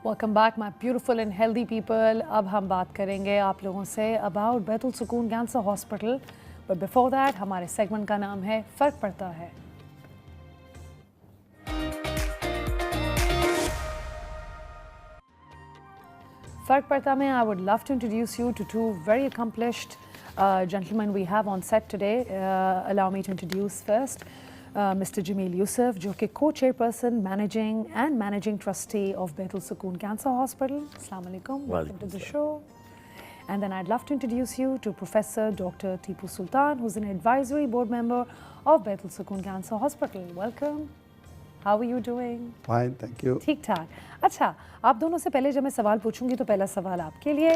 Welcome back my beautiful and healthy people. अब हम बात करेंगे आप लोगों से about बैतुल सुकून cancer hospital. But before that हमारे सेगमेंट का नाम है फ़र्क पड़ता है. फ़र्क पड़ता में I would love to introduce you to two very accomplished gentlemen we have on set today. Allow me to introduce first Mr. Jameel Yusuf, जो कि co-chairperson, managing trustee of Baitul Sukoon Cancer Hospital. Assalamu alaikum. Welcome to the show. And then I'd love to introduce you to Professor Dr. Tipu Sultan, who's an advisory board member of Baitul Sukoon Cancer Hospital. Welcome. How are you doing? Fine, thank you. ठीक ठाक. अच्छा, आप दोनों से पहले जब मैं सवाल पूछूंगी तो पहला सवाल आपके लिए.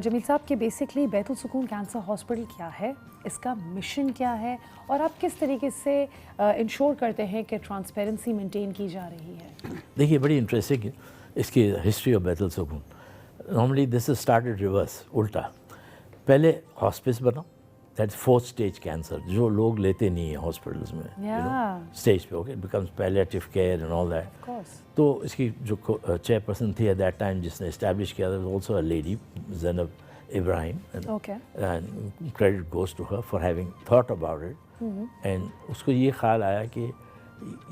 जमील साहब कि बेसिकली बैतुल सुकून कैंसर हॉस्पिटल क्या है, इसका मिशन क्या है और आप किस तरीके से इंश्योर करते हैं कि ट्रांसपेरेंसी मेंटेन की जा रही है? देखिए बड़ी इंटरेस्टिंग है इसकी हिस्ट्री ऑफ बैतुल सुकून. Normally this is started reverse, उल्टा. पहले हॉस्पिस बना, दैट्स फोर्थ स्टेज कैंसर जो लोग लेते नहीं हैं हॉस्पिटल्स में, स्टेज पे. Okay, it becomes palliative care and all that. तो इसकी जो चेयरपर्सन थी एट दैट टाइम जिसने इस्टेब्लिश किया था, also a lady, Zainab Ibrahim, and credit goes to her for having thought about it. And उसको ये ख्याल आया कि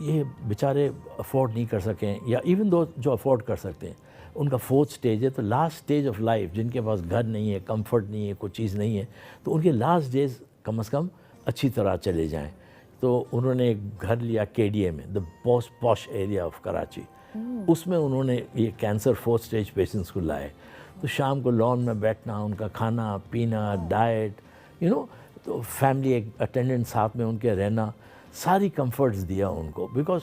ये बेचारे अफोर्ड नहीं कर सकें, या इवन दो जो अफोर्ड कर सकते हैं उनका फोर्थ स्टेज है, तो लास्ट स्टेज ऑफ लाइफ, जिनके पास घर नहीं है, कंफर्ट नहीं है, कोई चीज़ नहीं है, तो उनके लास्ट डेज कम से कम अच्छी तरह चले जाएं. तो उन्होंने एक घर लिया KDA में, the most posh area of Karachi. उसमें उन्होंने ये कैंसर फोर्थ स्टेज पेशेंट्स को लाए. तो शाम को लॉन में बैठना, उनका खाना पीना, डाइट, तो फैमिली अटेंडेंट साथ में उनके रहना, सारी कंफर्ट्स दिया उनको, बिकॉज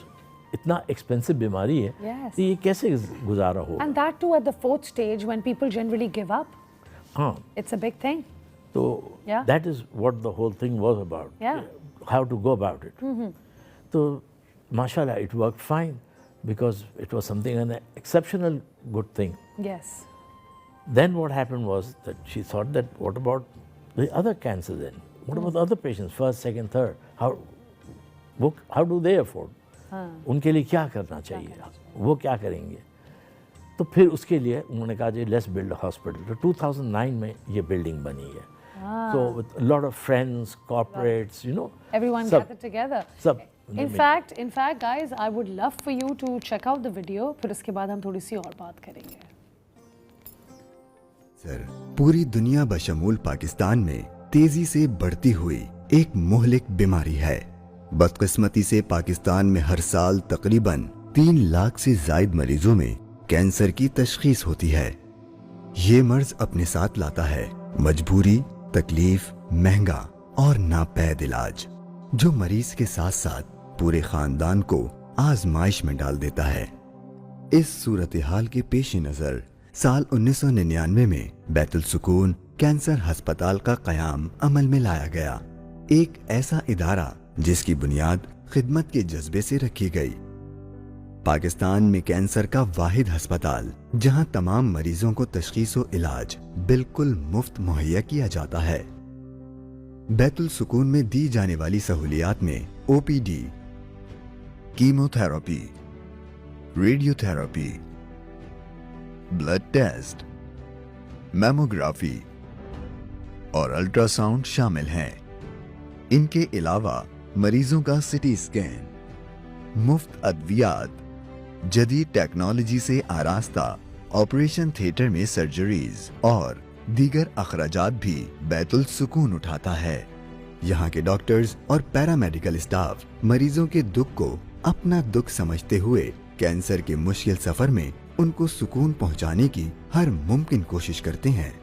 इतना एक्सपेंसिव बीमारी है. तो ये कैसे गुजारा हो. And that too at the fourth stage when people generally give up. हाँ, इट्स अ बिग थिंग. तो that is what the whole thing was about, how to go about it. तो माशाल्लाह it worked fine because it was something an exceptional good thing. Yes. Then what happened was that she thought that what about the other cancer then? What about the other patients, first, second, third? How do they afford? उनके लिए क्या करना चाहिए, वो क्या करेंगे. तो फिर उसके लिए उन्होंने कहा जी लेट्स बिल्ड अ हॉस्पिटल. तो 2009 में ये बिल्डिंग बनी है. So with a lot of friends, corporates, everyone gathered together. In fact, guys, I would love for you to check out the video. फिर उसके बाद हम थोड़ी सी और बात करेंगे. सर, पूरी दुनिया बशमूल पाकिस्तान में तेजी से बढ़ती हुई एक मुहलिक बीमारी है. बदकिस्मती से पाकिस्तान में हर साल तकरीबन 3 लाख से जायद मरीजों में कैंसर की तशखीस होती है. ये मर्ज अपने साथ लाता है मजबूरी, तकलीफ, महंगा और नापैद इलाज, जो मरीज के साथ साथ पूरे खानदान को आजमाइश में डाल देता है. इस सूरत हाल के पेश नजर साल 1999 में बैतुल सुकून कैंसर अस्पताल का कयाम अमल में लाया गया. एक ऐसा इदारा जिसकी बुनियाद खिदमत के जज्बे से रखी गई. पाकिस्तान में कैंसर का वाहिद अस्पताल जहां तमाम मरीजों को तशखीस व इलाज बिल्कुल मुफ्त मुहैया किया जाता है. बैतुल सुकून में दी जाने वाली सहूलियात में OPD, chemotherapy, radiotherapy, blood test, mammography और अल्ट्रासाउंड शामिल हैं. इनके अलावा मरीजों का सिटी स्कैन, मुफ्त अद्वियात, जदीद टेक्नोलॉजी से आरास्ता ऑपरेशन थिएटर में सर्जरीज और दीगर अखराजात भी बैतुल सुकून उठाता है. यहाँ के डॉक्टर्स और पैरामेडिकल स्टाफ मरीजों के दुख को अपना दुख समझते हुए कैंसर के मुश्किल सफर में उनको सुकून पहुँचाने की हर मुमकिन कोशिश करते हैं.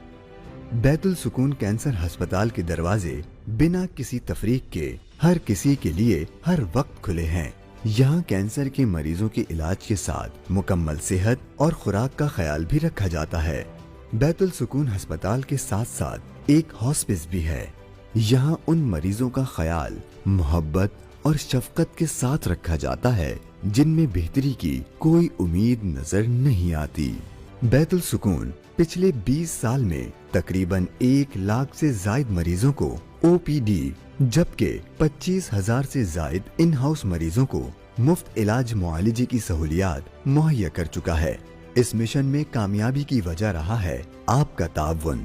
बैतुल सुकून कैंसर अस्पताल के दरवाजे बिना किसी तफरीक के हर किसी के लिए हर वक्त खुले हैं. यहाँ कैंसर के मरीजों के इलाज के साथ मुकम्मल सेहत और खुराक का ख्याल भी रखा जाता है. बैतुल सुकून अस्पताल के साथ साथ एक हॉस्पिस भी है. यहाँ उन मरीजों का ख्याल मोहब्बत और शफकत के साथ रखा जाता है जिनमें बेहतरी की कोई उम्मीद नजर नहीं आती. बैतुल सुकून पिछले 20 साल में तकरीबन 1 लाख से जायद मरीजों को OPD जबकि 25,000 से जायद इन हाउस मरीजों को मुफ्त इलाज मुआलजे की सहूलियात मुहैया कर चुका है. इस मिशन में कामयाबी की वजह रहा है आपका ताउन।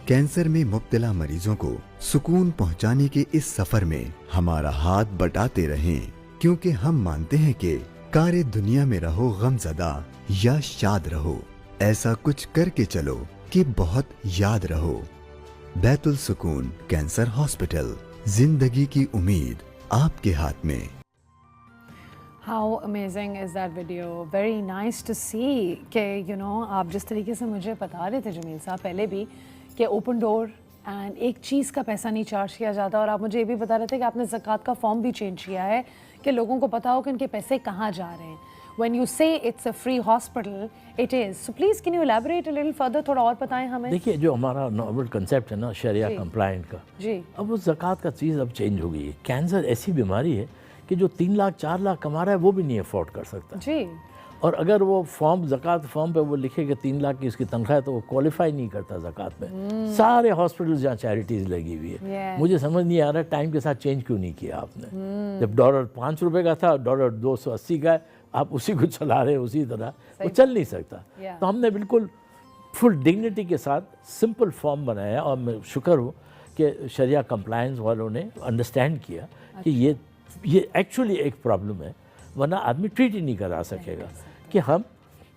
कैंसर में मुब्तला मरीजों को सुकून पहुंचाने के इस सफर में हमारा हाथ बटाते रहें, क्योंकि हम मानते हैं कि कारे दुनिया में रहो गमज़दा या शाद रहो, ऐसा कुछ करके चलो कि बहुत याद रहो। बैतुल सुकून कैंसर हॉस्पिटल, जिंदगी की उम्मीद आपके हाथ में। How amazing is that video? Very nice to see कि आप जिस तरीके से मुझे बता रहे थे जमील साहब पहले भी कि ओपन डोर एंड एक चीज़ का पैसा नहीं चार्ज किया जाता, और आप मुझे ये भी बता रहे थे कि आपने ज़कात का फॉर्म भी चेंज किया है कि लोगों को पता हो कि उनके पैसे कहाँ जा रहे हैं। When you say it's a free hospital, it is. So please can you elaborate a little further? थोड़ा और बताएं हमें। देखिए, जो हमारा नॉवल कंसेप्ट है ना शरिया कंप्लाइंट का, जी, अब वो ज़कात का चीज़ अब चेंज हो गई है। कैंसर ऐसी बीमारी है कि जो 3 लाख 4 लाख कमा रहा है वो भी नहीं अफोर्ड कर सकता जी। और अगर वो फॉर्म ज़कात फॉर्म पे वो लिखे कि 3 लाख की उसकी तनख्वाह है तो वो क्वालिफाई नहीं करता ज़कात में। सारे हॉस्पिटल्स जहाँ चैरिटीज़ लगी हुई है, Yes. मुझे समझ नहीं आ रहा टाइम के साथ चेंज क्यों नहीं किया आपने। जब डॉलर 5 रुपए का था, डॉलर 280 का है, आप उसी को चला रहे हैं उसी तरह, वो चल नहीं सकता। Yeah. तो हमने बिल्कुल फुल डिग्निटी के साथ सिंपल फॉर्म बनाया और मैं शुक्र हूँ कि शरिया कंप्लायंस वालों ने अंडरस्टैंड किया कि ये एक्चुअली एक प्रॉब्लम है, वरना आदमी ट्रीट ही नहीं करा सकेगा कि हम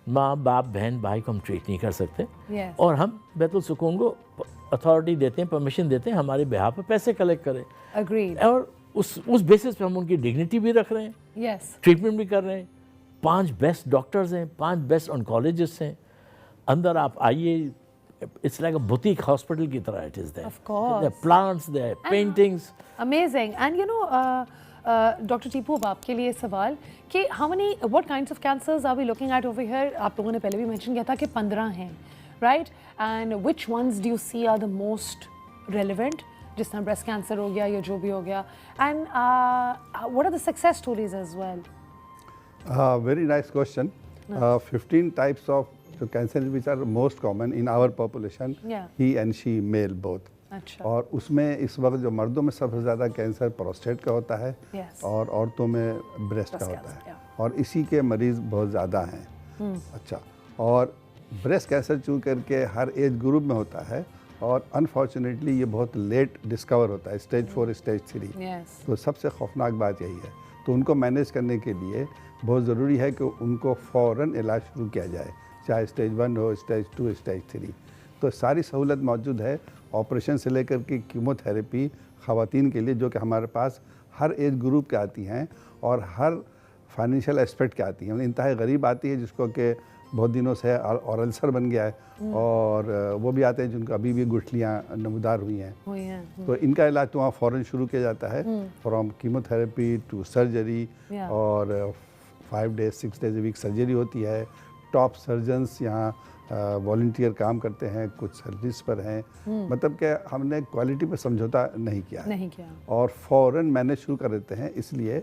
माँ बाप बहन भाई को हम ट्रीट नहीं कर सकते। Yes. और हम बैतुल सुकून को अथॉरिटी देते हैं, परमिशन देते हैं हमारे बिहाफ पे पैसे कलेक्ट करें, Agreed. और उस बेसिस पे हम उनकी डिग्निटी भी रख रहे हैं, Yes. ट्रीटमेंट भी कर रहे हैं। 5 बेस्ट डॉक्टर्स हैं, 5 बेस्ट ऑन्कोलॉजिस्ट हैं। अंदर आप आइए, it's like a boutique hospital की तरह it is there. Of course. Plants, there paintings. Amazing. And doctor Tipu, अब आपके लिए सवाल कि what kinds of cancers are we looking at over here? आप लोगों ने पहले भी मेंशन किया था कि 15 हैं, right? And which ones do you see are the most relevant? जिस तरह ब्रेस्ट कैंसर हो गया या जो भी हो गया, and what are the success stories as well? Very nice question. 15 types of cancers which are most common in our population. Yeah. He and she male both. अच्छा। और उसमें इस वक्त जो मर्दों में सबसे ज़्यादा कैंसर प्रोस्टेट का होता है, Yes. और औरतों में ब्रेस्ट का Breast होता cancer, है, yeah. और इसी के मरीज़ बहुत ज़्यादा हैं। अच्छा, और ब्रेस्ट कैंसर चूँ करके हर एज ग्रुप में होता है, और अनफॉर्चुनेटली ये बहुत लेट डिस्कवर होता है, स्टेज 4 स्टेज 3। Yes. तो सबसे खौफनाक बात यही है। तो उनको मैनेज करने के लिए बहुत ज़रूरी है कि उनको फ़ौरन इलाज शुरू किया जाए, चाहे स्टेज 1 हो, स्टेज 2, स्टेज 3। तो सारी सहूलत मौजूद है, ऑपरेशन से लेकर के कीमोथेरेपी ख़वातीन के लिए, जो कि हमारे पास हर एज ग्रुप के आती हैं और हर फाइनेंशियल एस्पेक्ट के आती हैं। मतलब इंतहाई गरीब आती है जिसको कि बहुत दिनों से और अल्सर बन गया है, और वो भी आते हैं जिनको अभी भी गुठलियाँ नमदार हुई हैं। तो इनका इलाज तो वहाँ फ़ौरन शुरू किया जाता है, from chemotherapy to surgery, Yeah. और 5 डेज 6 डेज वीक सर्जरी होती है। टॉप सर्जन्स यहाँ वॉलंटियर काम करते हैं, कुछ सर्विस पर हैं। मतलब कि हमने क्वालिटी पर समझौता नहीं किया है, नहीं किया। और फ़ौरन मैनेज शुरू कर देते हैं, इसलिए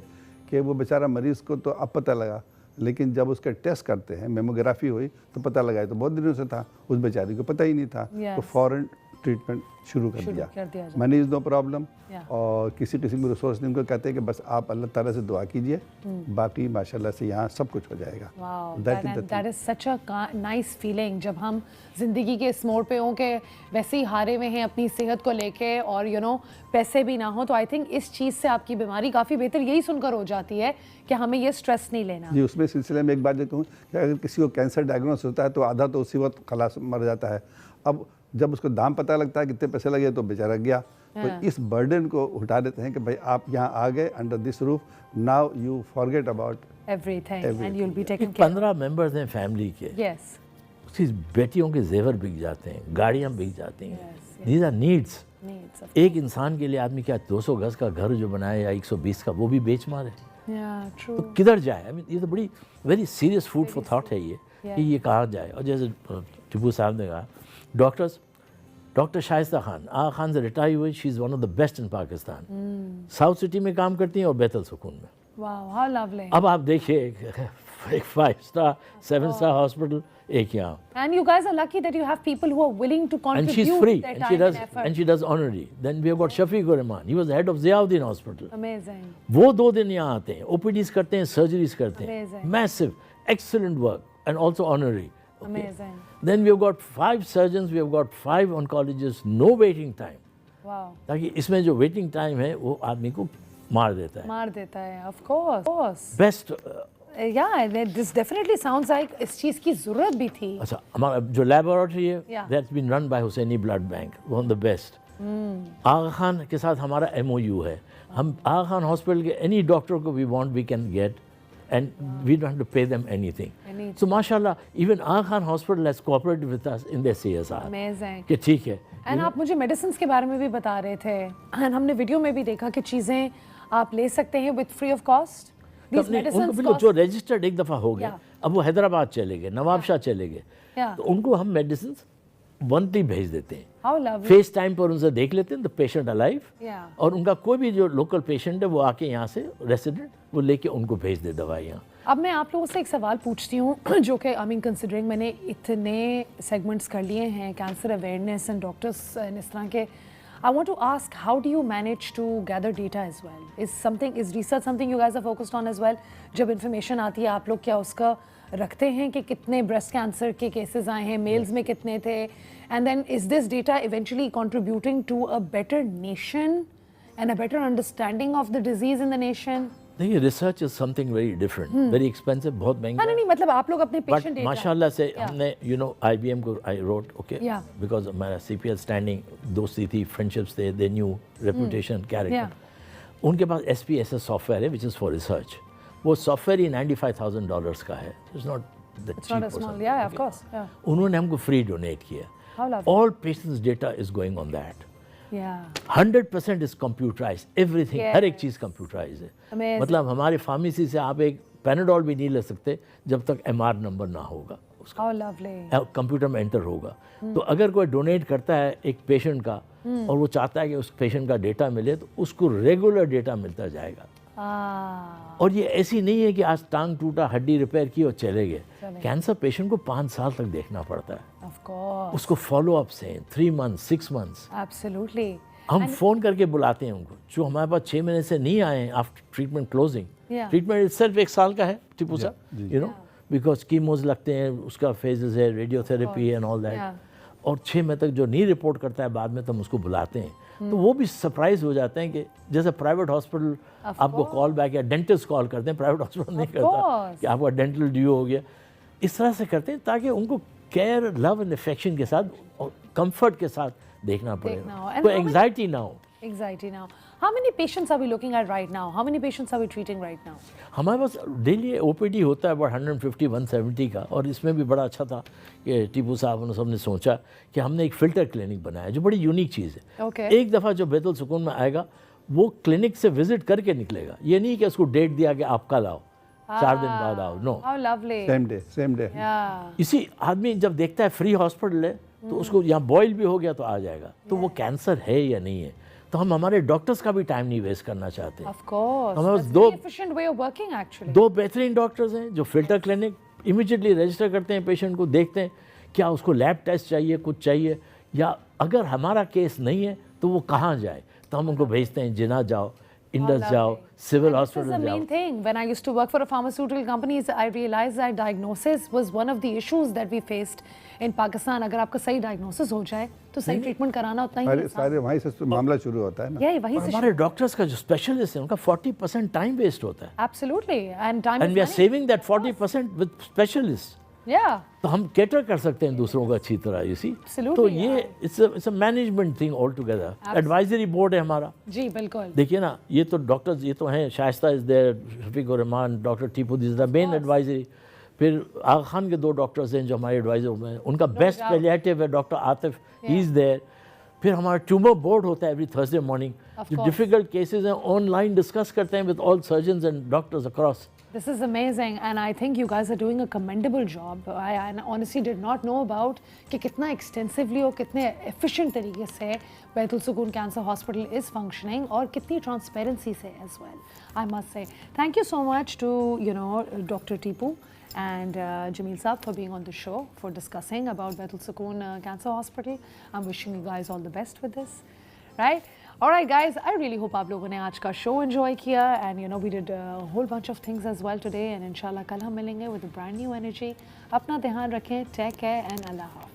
कि वो बेचारा मरीज़ को तो अब पता लगा, लेकिन जब उसके टेस्ट करते हैं, मेमोग्राफी हुई तो पता लगा, तो बहुत दिनों से था, उस बेचारी को पता ही नहीं था। Yes. तो फ़ौरन ट्रीटमेंट शुरू कर दिया। Money is no problem. और किसी किस्म की रिसोर्स नहीं, उनको कहते हैं कि बस आप अल्लाह ताला से दुआ कीजिए, बाकी माशाल्लाह से यहाँ सब कुछ हो जाएगा। Wow, That is the that is such a nice feeling जब हम ज़िंदगी के इस मोड़ पे हों कि वैसे ही हारे में हैं अपनी सेहत को लेके, और पैसे भी ना हो, तो आई थिंक इस चीज़ से आपकी बीमारी काफ़ी बेहतर यही सुनकर हो जाती है कि हमें ये स्ट्रेस नहीं लेना। जी, उसमें सिलसिले में एक बात देता हूँ कि अगर किसी को कैंसर डायग्नोस होता है तो आधा तो उसी वक्त खलास मर जाता है। अब जब उसको दाम पता लगता है कितने पैसे लगे तो बेचारा गया। तो इस बर्डन को उठा देते हैं कि भाई आप यहाँ आ गए under this roof, now you forget about Everything and you'll be taken care 15 members हैं फैमिली के, of. Yes. उसकी बेटियों के जेवर बिक जाते हैं, गाड़ियाँ बिक जाती हैं। Yes, these our needs. Needs of. एक इंसान के लिए आदमी क्या 200 गज का घर जो बनाए या 120 का, वो भी बेच मारे, Yeah, true. तो किधर जाए? आई मीन ये तो बड़ी very serious food for thought है ये, कि ये कहाँ जाए। और जैसे टिपू साहब ने कहा, डॉक्टर शाइस्ता खान, आगा खान से रिटायर हुई, she is one of the best in Pakistan. South city में काम करती हैं और बैतुल सुकून में। Wow, how lovely. अब आप देखिए एक 5 स्टार 7 स्टार हॉस्पिटल एक यहाँ, And you guys are lucky that you have people who are willing to and contribute she's free, their and time and effort. she does honorary. Then we have got Shafiq Rahman, he was the head of Ziauddin Hospital. Amazing. वो 2 दिन यहाँ आते हैं, OPTs करते हैं, surgeries करते हैं, Amazing. Massive excellent work, and also honorary. Okay. Amazing. Then we have got 5 surgeons, we have got 5 oncologists, no waiting time. Wow. ताकि इसमें जो waiting time है वो आदमी को मार देता है. मार देता है, of course. Best. Yeah, this definitely sounds like इस चीज़ की ज़रूरत भी थी. अच्छा, हमारा जो laboratory है, Yeah. that's been run by Hussaini Blood Bank, one of the best. आगा खान के साथ हमारा MOU है. हम आगा खान हॉस्पिटल के any doctor को we want we can get, and we don't have to pay them anything. So mashallah, even Aga Khan Hospital has cooperated with us in their CSR. Amazing. कि ठीक है. And आप मुझे medicine के बारे में भी बता रहे थे, एंड हमने वीडियो में भी देखा कि चीज़ें आप ले सकते हैं विद फ्री ऑफ कॉस्ट. उनको बिल्कुल जो रजिस्टर्ड एक दफ़ा हो गया, Yeah. अब वो हैदराबाद चले गए, नवाबशाह चले गए, Yeah. तो उनको हम मेडिसिन मंथली भेज देते हैं. How lovely. फेस टाइम पर उनसे देख लेते हैं द पेशेंट अलाइव, Yeah. और उनका कोई भी जो लोकल पेशेंट है वो आके यहाँ से रेसिडेंट वो लेके उनको भेज दे दवाइयाँ. अब मैं आप लोगों से एक सवाल पूछती हूँ जो कि आई मीन कंसिडरिंग मैंने इतने सेगमेंट्स कर लिए हैं cancer awareness and doctors and इस तरह के, I want to ask how do you manage to gather data as well? Is research something you guys are focused on as well? जब information आती है आप लोग क्या उसका रखते हैं कि कितने ब्रेस्ट कैंसर के केसेस आए हैं, मेल्स में कितने थे, and then is this data eventually contributing to a better nation and a better understanding of the disease in the nation? नहीं, research is something very different, very expensive, बहुत महंगा. नहीं मतलब आप लोग अपने बट पेशेंट डेटा माशाल्लाह से हमने IBM को I wrote okay Yeah. Because हमारा CPL स्टैंडिंग दोस्ती थी, फ्रेंडशिप्स थे, दे न्यू रेपुटेशन कैरेक्टर. उनके पास SPSS सॉफ्टवेयर है विच इज़ फॉर रिसर्च. वो सॉफ्टवेयर ही $95,000 का है. It's not the It's not a small, yeah, of course, yeah. उन्होंने हमको फ्री डोनेट किया. How lovely. All patients data is going on that. Yeah. 100% इज computerise, everything, हर एक चीज़ कंप्यूटराइज है. Amazing. मतलब हमारे फार्मेसी से आप एक पैनाडोल भी नहीं ले सकते जब तक MR नंबर ना होगा उसका, How lovely. कंप्यूटर में एंटर होगा. तो अगर कोई डोनेट करता है एक पेशेंट का और वो चाहता है कि उस पेशेंट का डेटा मिले तो उसको रेगुलर डेटा मिलता जाएगा. और ये ऐसी नहीं है कि आज टांग टूटा, हड्डी रिपेयर की और चले गए. कैंसर पेशेंट को 5 साल तक देखना पड़ता है. Of course. उसको फॉलो अप्स हैं 3 months 6 months. Absolutely. हम फ़ोन करके बुलाते हैं उनको जो हमारे पास 6 महीने से नहीं आए हैं after treatment closing. Yeah. Treatment itself 1 साल का है टिपू साहब, यू नो, बिकॉज कीमोज लगते हैं, उसका फेजेस है, रेडियोथेरेपी एंड ऑल दैट. और 6 महीने तक जो नहीं रिपोर्ट करता है बाद में तो हम उसको बुलाते हैं. तो वो भी सरप्राइज हो जाते हैं कि जैसे प्राइवेट हॉस्पिटल आपको कॉल बैक या डेंटिस्ट कॉल करते हैं, प्राइवेट हॉस्पिटल नहीं करता कि आपका डेंटल ड्यू हो गया. इस तरह से करते हैं ताकि उनको केयर, लव एंड अफेक्शन के साथ और कंफर्ट के साथ देखना पड़े, कोई एंग्जाइटी ना हो. Anxiety now. How many patients are we looking at right now? How many patients are we treating right now? हमारे पास डेली OPD होता है about 150-170 का. और इसमें भी बड़ा अच्छा था कि टीपू साहब ने सबने सोचा कि हमने एक फ़िल्टर क्लिनिक बनाया जो बड़ी यूनिक चीज़ है. Okay. एक दफ़ा जो बैतुल सुकून में आएगा वो क्लिनिक से विजिट करके निकलेगा. ये नहीं कि उसको डेट दिया कि आप कल आओ, 4 दिन बाद आओ. No, How lovely. Same day. Yeah. इसी आदमी जब देखता है फ्री हॉस्पिटल है तो उसको यहाँ बॉयल भी हो गया तो आ जाएगा. तो वो कैंसर है या नहीं है. तो हम हमारे डॉक्टर्स का भी टाइम नहीं वेस्ट करना चाहते. Of course. हमारे पास That's दो- very efficient way of working actually. 2 बेहतरीन डॉक्टर्स हैं जो फिल्टर क्लिनिक इमीडिएटली रजिस्टर करते हैं पेशेंट को, देखते हैं क्या उसको लैब टेस्ट चाहिए, कुछ चाहिए, या अगर हमारा केस नहीं है तो वो कहाँ जाए. तो हम उनको भेजते हैं जिना जाओ, इंडस जाओ, civil This is the hospital जाओ. main thing. When I used to work for a pharmaceutical company, I realized that diagnosis was one of the issues that we faced in Pakistan. अगर आपका सही diagnosis हो जाए तो सही treatment कराना उतना ही आसान. सारे वहीं से मामला शुरू होता है ना. यही वही से हमारे डॉक्टर्स का जो स्पेशलिस्ट है उनका 40% टाइम वेस्ट होता है. Absolutely. And time and is we are money. Saving that 40% with specialist. Yeah. तो हम कैटर कर सकते हैं दूसरों को अच्छी तरह. यू सी, Absolutely, तो ये it's a management thing all together. Advisory board है हमारा. जी बिल्कुल. देखिए ना, ये तो डॉक्टर्स ये तो हैं, शाइस्ता इज देयर, शफीक उर Rahman, doctor Tipu, this the main advisory. फिर आगा खान के 2 डॉक्टर्स हैं जो हमारे एडवाइजर में. उनका बेस्ट पैलिएटिव है doctor Atif, he is there. फिर हमारा ट्यूमर बोर्ड होता है एवरी थर्सडे मॉर्निंग. जो डिफिकल्ट केसेस हैं ऑनलाइन डिस्कस करते हैं with all surgeons and doctors across. This is amazing, and I think you guys are doing a commendable job. I honestly did not know about कि कितना extensively और कितने efficient तरीके से बैतुल सुकून Cancer Hospital is functioning और कितनी transparency से as well. I must say thank you so much to Dr. Tipu and Jameel Saab for being on the show, for discussing about Baitul Sukoon Cancer Hospital. I'm wishing you guys all the best with this. Right? Alright guys, I really hope آپ لوگوں نے آج کا شو enjoy کیا and you know we did a whole bunch of things as well today and inshallah کل ہم ملیں گے with a brand new energy. اپنا دھیان رکھیں, take care and اللہ حافظ.